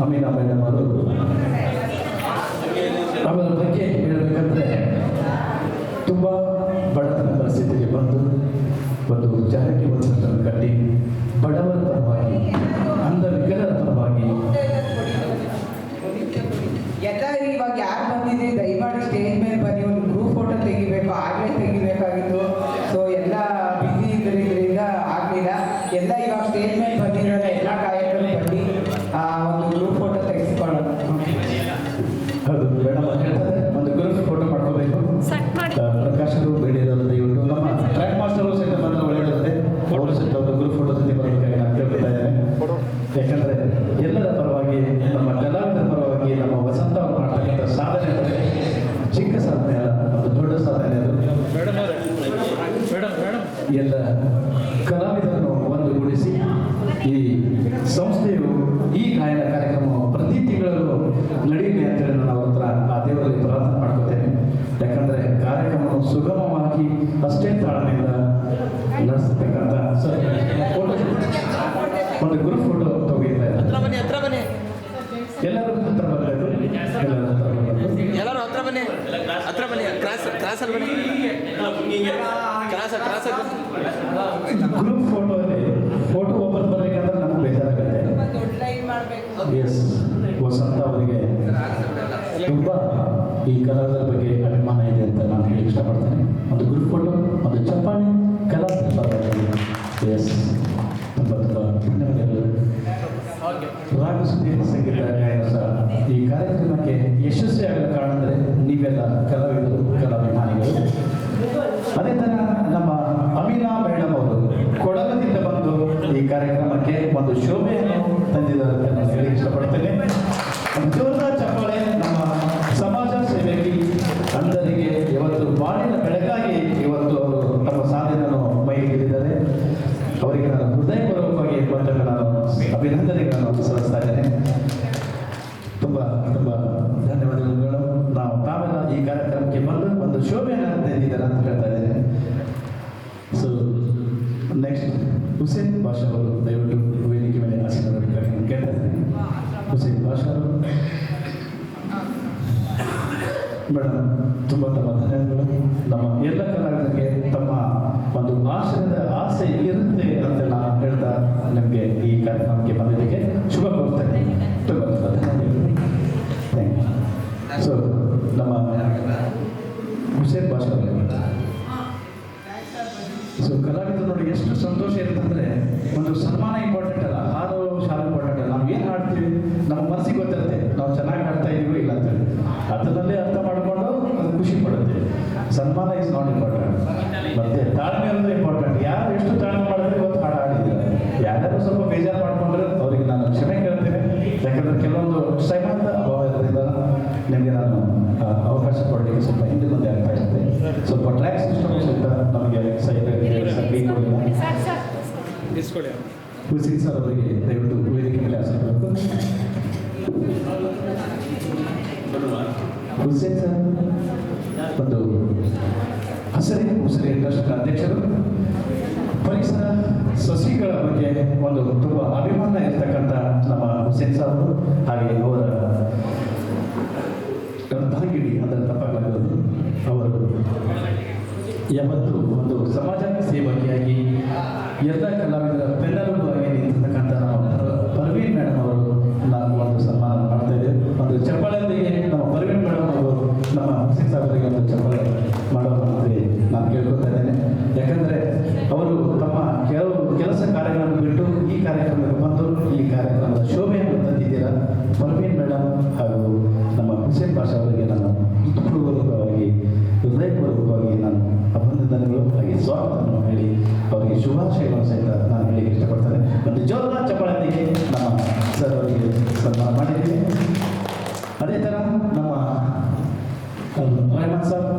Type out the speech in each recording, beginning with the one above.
Amina madam ಅವರು ಅವರ ಬಗ್ಗೆ ಹೇಳಬೇಕಂದ್ರೆ ತುಂಬ ಬಡತನ ಪರಿಸ್ಥಿತಿಗೆ ಬಂದು ಒಂದು ಚಾರಿಟೇಬಲ್ ಸೆಂಟರ್ ಕಟ್ಟಿ ಬಡವರ ಪರವಾಗಿ ಅಂಧವಿಕಲರ ಪರವಾಗಿ ಎಲ್ಲರೂ ಇವಾಗ ಯಾರು ಬಂದಿದೆ ದಯಮಾಡಿ ಸ್ಟೇಜ್ ಮೇಲೆ ಬನ್ನಿ, ಒಂದು ಗ್ರೂಪ್ ಫೋಟೋ ತೆಗಿಬೇಕು, ಆಗಲೇ ತೆಗಿಬೇಕಾಗಿತ್ತು. ಸೊ ಎಲ್ಲ ಬಿಸಿ ಇದರಿಂದ ಆಗಲಿಲ್ಲ. ಎಲ್ಲ ಇವಾಗ ಸ್ಟೇಜ್ ಮೇಲೆ ಬಂದಿದ್ದಾರೆ, ಎಲ್ಲ ಗಾಯಕರು ಬನ್ನಿ ಒಂದು ಗ್ರೂಪ್ ಫೋಟೋ ತೆಗೆಸ್ಕೊಳ್ಳೋಣ. ಹೌದು ಮೇಡಮ್ ಹೇಳ್ತಾರೆ, ಒಂದು ಗ್ರೂಪ್ ಫೋಟೋ ಮಾಡ್ಕೋಬೇಕು. ಪ್ರಕಾಶರು ಬೇಡಿರೋದು ದಯವಿಟ್ಟು ನಮ್ಮ ಟ್ರ್ಯಾಕ್ ಮಾಸ್ಟರು ಸಹಿತ ಬಂದರೆ ಒಳ್ಳೆಯದಿರುತ್ತೆ. ಅವರು ಸಹಿತ ಒಂದು ಗ್ರೂಪ್ ಫೋಟೋ ಸಹಿತ ಬರಬೇಕಾಗಿ ನಾನು ಕೇಳ್ಕೊತಾ ಇದ್ದೇನೆ. ಯಾಕಂದರೆ ಎಲ್ಲರ ಪರವಾಗಿ, ನಮ್ಮ ಕಲಾವಿದರ ಪರವಾಗಿ ನಮ್ಮ ವಸಂತ ಅವರು ಮಾಡ್ತಕ್ಕಂಥ ಸಾಧನೆ ಅಂದರೆ ಚಿಕ್ಕ ಸಾಧನೆ ಅಲ್ಲ, ಒಂದು ದೊಡ್ಡ ಸಾಧನೆ. ಅದು ಎಲ್ಲ ಕಲಾವಿದರನ್ನು ಒಂದುಗೂಡಿಸಿ ಈ ಸಂಸ್ಥೆಯು ಈ ಗಾಯನ ಕಾರ್ಯಕ್ರಮ ಪ್ರತಿ ತಿಂಗಳು ನಡೆಯಲಿ ಅಂತೇಳಿ ನಾನು ಅವ್ರ ಹತ್ರ ಆ ದೇವರಲ್ಲಿ ಪ್ರಾರ್ಥನೆ ಮಾಡ್ಕೋತೇನೆ. ಯಾಕಂದರೆ ಕಾರ್ಯಕ್ರಮವನ್ನು ಸುಗಮವಾಗಿ ಅಷ್ಟೇ ತಾಳ್ಮೆಯಿಂದ ನಡೆಸತಕ್ಕಂಥ ಫೋಟೋ ಒಂದು ಗ್ರೂಪ್ ಫೋಟೋ ತೆಗೆಯುತ್ತಾ ಇದ್ದಾರೆ. ಎಲ್ಲರೂ ಹತ್ರ ಬರಬೇಕು, ಎಲ್ಲರೂ ಹತ್ರ ಬನ್ನಿ, ಹತ್ರ ಬನ್ನಿ, ಕ್ರಾಸಲ್ಲಿ ಬನ್ನಿ, ಕ್ರಾಸ್ ಗ್ರೂಪ್ ಫೋಟೋಲ್ಲಿ ಫೋಟೋ ಒಬ್ಬರು ಬರಬೇಕಂದ್ರೆ ನಮ್ಗೆ ಬೇಜಾರಾಗುತ್ತೆ. ಎಸ್, ವಸಂತ ಅವರಿಗೆ ತುಂಬ ಈ ಕಲಾವಿದರ ಬಗ್ಗೆ ಅಭಿಮಾನ ಇದೆ ಅಂತ ನಾನು ಹೇಳಿ ಇಷ್ಟಪಡ್ತೇನೆ. ಒಂದು ಗ್ರೂಪ್ ಫೋಟೋ, ಒಂದು ಚಪ್ಪಾಳೆ ಕಲಾವಿದರ. ಎಸ್, ತುಂಬ ತುಂಬ ಧನ್ಯವಾದಗಳು. ರಾಗ ಸುದೀರ್ ಸಂಗೀತ ಗಾಯನ ಸಹ ಈ ಕಾರ್ಯಕ್ರಮಕ್ಕೆ ಯಶಸ್ವಿಯಾಗಲು ಕಾರಣ ಅಂದರೆ ನೀವೆಲ್ಲ ಕಲಾವಿದರು, ಕಲಾಭಿಮಾನಿಗಳು. ಅದೇ ಥರ ನಮ್ಮ ಅಮೀನಾ ಮೇಡಮ್ ಅವರು ಕೊಡಗದಿಂದ ಬಂದು ಈ ಕಾರ್ಯಕ್ರಮಕ್ಕೆ ಒಂದು ಶೋಭೆಯನ್ನು ತಂದಿದ್ದಾರೆ ಅಂತ ನಾನು ಹೇಳಿ ಇಷ್ಟಪಡ್ತೇನೆ. ಜೋರ್ದಾರ್ ಚಪ್ಪಾಳೆ. ನಮ್ಮ ಸಮಾಜ ಸೇವೆಗೆ ಅಂಧರಿಗೆ ಇವತ್ತು ಬಾಳಿನ ಬೆಳಗಾಗಿ ಇವತ್ತು ಅವರು ತಮ್ಮ ಸಾಧನೆಯನ್ನು ಮೈಲಿದ್ದಾರೆ. ಅವರಿಗೆ ನಾನು ಹೃದಯಪೂರ್ವಕವಾಗಿ ನಾನು ಅಭಿನಂದನೆಗಳನ್ನು ಸಲ್ಲಿಸ್ತಾ ಇದ್ದೇನೆ. ತುಂಬ ತುಂಬ ಧನ್ಯವಾದಗಳು. ನಾವು ತಾವೆಲ್ಲ ಈ ಕಾರ್ಯಕ್ರಮಕ್ಕೆ ಬಂದು ಒಂದು ಶೋಭೆಯನ್ನು ತಂದಿದ್ದಾರೆ ಅಂತ ಹೇಳ್ತಾ ಇದ್ದೇನೆ. ಸೊ ನೆಕ್ಸ್ಟ್ ಹುಸೇನ್ ಬಾಷಾ ಅವರು ದಯವಿಟ್ಟು ವೇದಿಕೆ ಮೇಲೆ ಆಸೀನರಾಗಬೇಕಾಗಿ ಕೇಳ್ತಾ ಇದ್ದೇನೆ. ಹುಸೇನ್ ಬಾಷಾ ಅವರು ಮೇಡಮ್ ತುಂಬ ತುಂಬ ಧನ್ಯವಾದಗಳು. ನಮ್ಮ ಎಲ್ಲ ಕಲಾವಿದರಿಗೆ ತಮ್ಮ ಒಂದು ಆಸೆ ಇರುತ್ತೆ ಅಂತ ನಾನು ಹೇಳ್ತಾ ನಿಮಗೆ ಈ ಕಾರ್ಯಕ್ರಮಕ್ಕೆ ಬಂದಿದ್ದಕ್ಕೆ ಶುಭ ಕೋರ್ತೇನೆ. ತುಂಬ ತುಂಬ ಧನ್ಯವಾದಗಳು. Thank you. ಸೊ ನಮ್ಮ ಹುಸೇನ್ ಬಾಷಾ ಅವರು ಸೊ ಕಲಾವಿದರು ನೋಡಿ ಎಷ್ಟು ಸಂತೋಷ ಇರುತ್ತಂದರೆ ಒಂದು ಸನ್ಮಾನ ಇಂಪಾರ್ಟೆಂಟ್ ಅಲ್ಲ, ಹಾಡು ಶಾಲೆ ಇಂಪಾರ್ಟೆಂಟ್ ಅಲ್ಲ. ನಾವು ಏನು ಹಾಡ್ತೀವಿ ನಮ್ಮ ಮನಸ್ಸಿಗೆ ಗೊತ್ತಿರುತ್ತೆ, ನಾವು ಚೆನ್ನಾಗಿ ಹಾಡ್ತಾ ಇದೀವಿ ಇಲ್ಲ ಅಂತೇಳಿ ಅದರಲ್ಲೇ ಅರ್ಥ ಮಾಡಿಕೊಂಡು ಅದು ಖುಷಿ ಪಡುತ್ತೆ. ಸನ್ಮಾನ ಇಸ್ ನಾಟ್ ಇಂಪಾರ್ಟೆಂಟ್. ಮತ್ತೆ ತಾಳ್ಮೆ ಅನ್ನೋದು ಇಂಪಾರ್ಟೆಂಟ್. ಯಾರು ಎಷ್ಟು ತಾಳ್ಮೆ ಮಾಡಿದ್ರೆ ಇವತ್ತು ಹಾಡು ಹಾಡಿದ್ದಾರೆ. ಯಾರ್ಯಾರು ಸ್ವಲ್ಪ ಬೇಜಾರು ಮಾಡಿಕೊಂಡ್ರೆ ಅವರಿಗೆ ನಾನು ಕ್ಷಮೆ ಕೇಳ್ತೇನೆ. ಯಾಕಂದರೆ ಕೆಲವೊಂದು ಶ್ರಮದ ಅಭಾವ ಇರೋದ್ರಿಂದ ನಿಮಗೆ ನಾನು ಅವಕಾಶ ಕೊಡಲಿಕ್ಕೆ ಸ್ವಲ್ಪ ಹಿಂದೆ ಮುಂದೆ ಆಗ್ತಾ ಇರುತ್ತೆ. ಸ್ವಲ್ಪ ಟ್ರ್ಯಾಕ್ ಸಿಸ್ಟಮ್ ಸಹಿತ ನಮಗೆ ಹುಸೇನ್ ಸರ್ ಅವರಿಗೆ ದಯವಿಟ್ಟು ವೇದಿಕೆ ಮೇಲೆ ಆಸಕ್ತಿಬೇಕು. ಹುಸೇನ್ ಸರ್ ಒಂದು ಹಸಿರೇ ಟ್ರಸ್ಟ್ ಅಧ್ಯಕ್ಷರು. ಪರಿಸರ ಸಸಿಗಳ ಬಗ್ಗೆ ಒಂದು ತುಂಬ ಅಭಿಮಾನ ಇರ್ತಕ್ಕಂಥ ನಮ್ಮ ಹುಸೇನ್ ಸರ್ ಅವರು. ಹಾಗೆ ಅವರ ಅರ್ಧಾಂಗಿಡಿ ಅದರ ತಪ್ಪಾಗಲಾಗದು. ಅವರು ಯಾವತ್ತು ಒಂದು ಸಮಾಜ ಸೇವಕಿಯಾಗಿ ಎಲ್ಲ ಕಲಾವಿದರ ಬೆನ್ನೆಲುಬಾಗಿ ನಿಂತಿರ್ತಕ್ಕಂಥ ನಮ್ಮ ಪರ್ವೀನ್ ಮೇಡಮ್ ಅವರು ನಾವು ಒಂದು ಸನ್ಮಾನ ಮಾಡ್ತಾ ಇದ್ದೇವೆ. ಒಂದು ಚಪ್ಪಾಳೆಯೊಂದಿಗೆ ನಮ್ಮ ಪರ್ವೀನ್ ಮೇಡಮ್ ಅವರು ನಮ್ಮ ಹುಸೇನ್ ಸಾಹೇಬರಿಗೆ ಒಂದು ಚಪ್ಪಾಳೆ ಮಾಡೋದಂತೆ ನಾನು ಕೇಳ್ಕೊತಾ ಇದ್ದೇನೆ. ಯಾಕಂದರೆ ಅವರು ತಮ್ಮ ಕೆಲಸ ಕಾರ್ಯಗಳನ್ನು ಬಿಟ್ಟು ಈ ಕಾರ್ಯಕ್ರಮಕ್ಕೆ ಬಂದು ಈ ಕಾರ್ಯಕ್ರಮದ ಶೋಭೆಯನ್ನು ತಂದಿದ್ದೀರಾ. ಪರ್ವೀನ್ ಮೇಡಮ್ ಹಾಗೂ ನಮ್ಮ ಹುಸೇನ್ ಬಾಷಾ ಅವರಿಗೆ ನಾನು ಹೃದಯಪೂರ್ವಕವಾಗಿ ನಾನು ಅಭಿನಂದನೆಗಳು ಹಾಗೆ ಸ್ವಾಗತವನ್ನು ಹೇಳಿ ಅವರಿಗೆ ಶುಭಾಶಯಗಳನ್ನು ಸಹಿತ ನಾನು ಹೇಳಲಿಕ್ಕೆ ಇಷ್ಟಪಡ್ತೇನೆ. ಮತ್ತು ಜೋರಾದ ಚಪ್ಪಾಳೆಯೊಂದಿಗೆ ನಮ್ಮ ಸರ್ ಅವರಿಗೆ ಸನ್ಮಾನ ಮಾಡಿದ್ದೀವಿ. ಅದೇ ಥರ ನಮ್ಮ ರೆಹಮಾನ್ ಸಾಬ್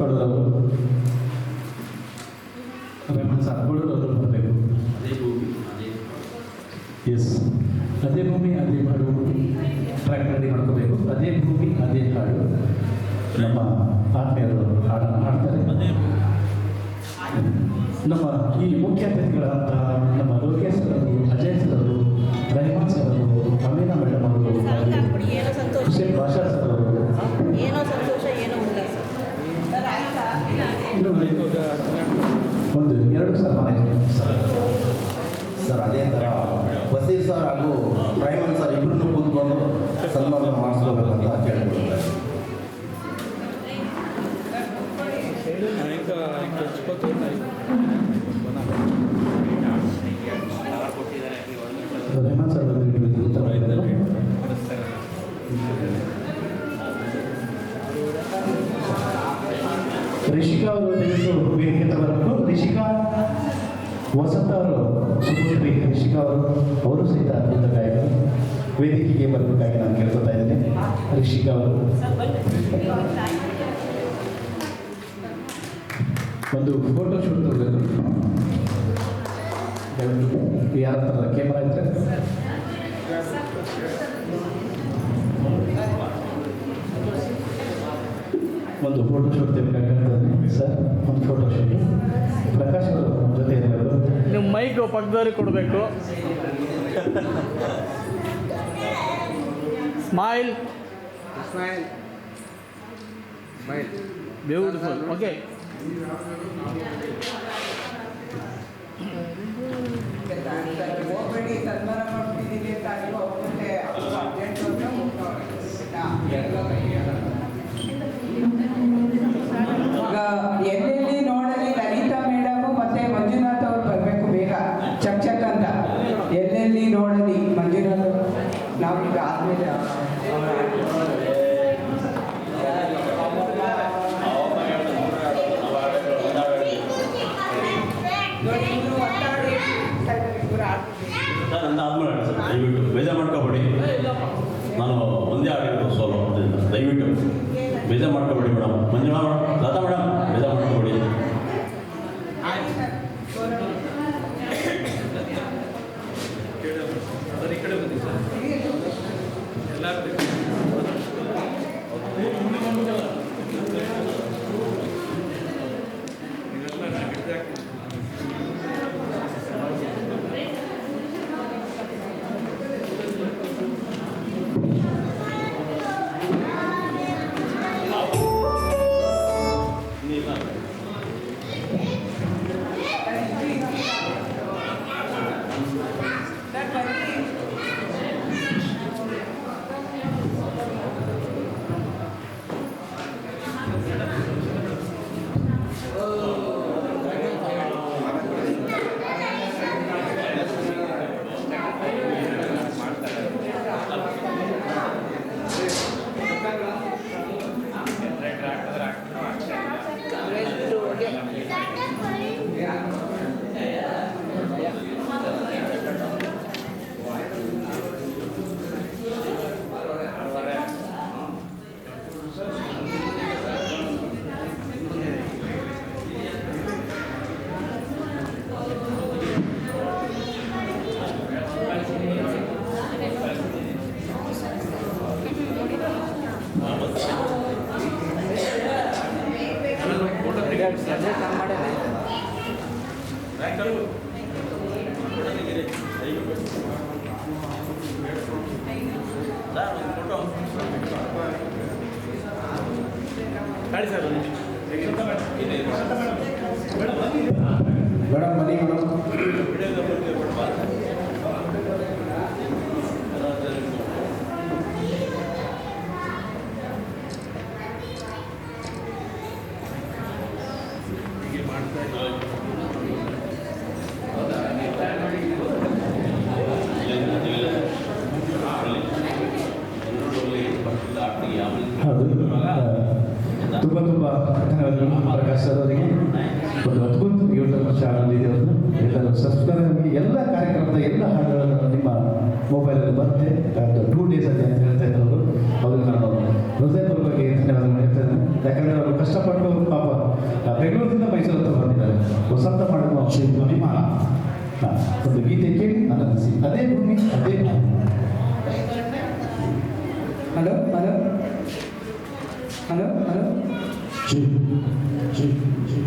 ಕೊಡೋರು ಬರಬೇಕು. ಎಸ್, ಅದೇ ಭೂಮಿ ಅದೇ ಹಾಡು ಟ್ರ್ಯಾಕ್ ರೆಡಿ ಮಾಡ್ಕೋಬೇಕು. ಅದೇ ಭೂಮಿ ಅದೇ ಹಾಡು ನಮ್ಮ ಆತ್ಮೀಯರು ಹಾಡನ್ನು ಹಾಡ್ತಾರೆ. ನಮ್ಮ ಈ ಮುಖ್ಯ ಅತಿಥಿಗಳಂತ ನಮ್ಮ ಲೋಕೇಶ್ ಅವರು, ಅಜಯ್ ಸರ್ ಅವರು, ರೆಹಮಾನ್ ಸರ್ ಅವರು, ಅಮೀನಾ ಮೇಡಮ್ ಅವರು ಸರ್ ಹಾಗೂ ಪ್ರೈಮನ್ ಸರ್ ಇಬ್ಬರನ್ನು ಕೂತ್ಕೊಂಡು ಸನ್ಮಾನ ಮಾಡಿಸ್ಕೋಬೇಕಂತ ಕೇಳ್ಕೊಳ್ತಾರೆ. ರೆಹಮಾನ್ ಸರ್ ಅವರಿಗೆ ಉತ್ತರ ಇದ್ದಾರೆ. ರಿಷಿಕಾ ಅವರು ದಯವಿಟ್ಟು ವೇದಿಕೆ ಬರಬೇಕು. ರಿಷಿಕಾ ವಸಂತ ಅವರು ಸುಪುತ್ರಿ ರಿಷಿಕಾ ಅವರು ಸಹಿತ ಅದ್ಭುತ ಗಾಯಕರು. ವೇದಿಕೆಗೆ ಬರಬೇಕಾಗಿ ನಾನು ಕೇಳ್ಕೊತಾ ಇದ್ದೇನೆ. ರಿಷಿಕಾ ಅವರು ಒಂದು ಫೋಟೋ ಶೂಟ್ ತಗೋಬೇಕು. ಯಾರ ಹತ್ರ ಕ್ಯಾಮ್ರಾ ಇದ್ರೆ ಒಂದು ಫೋಟೋ ಶೂಟ್ ತೆಗಿಬೇಕಾಗ್ತದೆ ಸರ್. ಒಂದು ಫೋಟೋ ಶೂಟ್ ಪ್ರಕಾಶ್ ಅವರು ನಮ್ಮ ಜೊತೆ ಇರಬೇಕು. ನೀವು ಮೈಕ್ ಪಕ್ಕದವ್ರಿಗೆ ಕೊಡಬೇಕು. Smile beautiful. ಓಕೆ, ಹೋಗ್ಬೇಡಿ, ಸನ್ಮಾನ ಮಾಡ್ತಿದ್ದೀವಿ ಅಂತ ಆಗಿ ಹೋಗ್ಬಿಟ್ಟೆ ಅರ್ಜೆಂಟ್ ಅಂತ ಈಗ ಎಲ್ಲೆಲ್ಲಿ ನೋಡಲಿ ಲಲಿತಾ ಮೇಡಮು ಮತ್ತೆ ಮಂಜುನಾಥ್ ಅವ್ರು ಬರಬೇಕು ಬೇಗ, ಚಕ್ ಚಕ್ ಅಂತ. ಎಲ್ಲೆಲ್ಲಿ ನೋಡಲಿ ಮಂಜುನಾಥ್ ನಾವೀಗ ಆದ್ಮೇಲೆ ನನ್ನ ಆದ್ಮೇಲೆ ಸರ್ ದಯವಿಟ್ಟು ಬೇಜಾರು ಮಾಡ್ಕೊಬೇಡಿ. ನಾನು ಒಂದೇ ಆಗಿರೋದು ಸೋಲೋ, ದಯವಿಟ್ಟು ಬೇಜಾರು ಮಾಡ್ಕೊಬೇಡಿ ಮೇಡಮ್. ಮಂಜುಳಾ ಲತಾ ಮೇಡಮ್ ಬೇಜಾರು ಮಾಡ್ಕೊಬೇಡಿ. ಮೇಡಮ್ ಬನ್ನಿ ಮೇಡಮ್. ಹೌದು, ತುಂಬ ತುಂಬ ಧನ್ಯವಾದಗಳು ಪ್ರಕಾಶ್ ಸರ್ ಅವರಿಗೆ. ಒಂದು ಅದ್ಭುತ ಯೂಟ್ಯೂಬ್ ಚಾನಲ್ ಇದೆ ಅವ್ರದ್ದು. ಎಲ್ಲರೂ ಸಬ್ಸ್ಕ್ರೈಬ್ ಆಗಿ ಎಲ್ಲ ಕಾರ್ಯಕ್ರಮದ ಎಲ್ಲ ಹಾಡುಗಳನ್ನು ನಿಮ್ಮ ಮೊಬೈಲಲ್ಲಿ ಬರುತ್ತೆ. 2 days ಅಲ್ಲಿ ಅಂತ ಹೇಳ್ತಾ ಇದ್ದಾರೆ ಅವರು. ಅವ್ರಿಗೆ ನಾನು ಹೃದಯಪೂರ್ವಕವಾಗಿ ಧನ್ಯವಾದಗಳು ಹೇಳ್ತಾ ಇದ್ದೇನೆ. ಯಾಕಂದರೆ ಅವರು ಕಷ್ಟಪಟ್ಟು ಪಾಪ ಬೆಂಗಳೂರಿನಿಂದ ಮೈಸೂರು ಹತ್ರ ಬಂದಿದ್ದಾರೆ. ವಸಂತ ಮಾಡುವ ನಿಮ್ಮ ಒಂದು ಗೀತೆ ಕೇಳಿ ಆನಂದಿಸಿ. ಅದೇ ಭೂಮಿ ಅದೇ hello hello hello hello G G G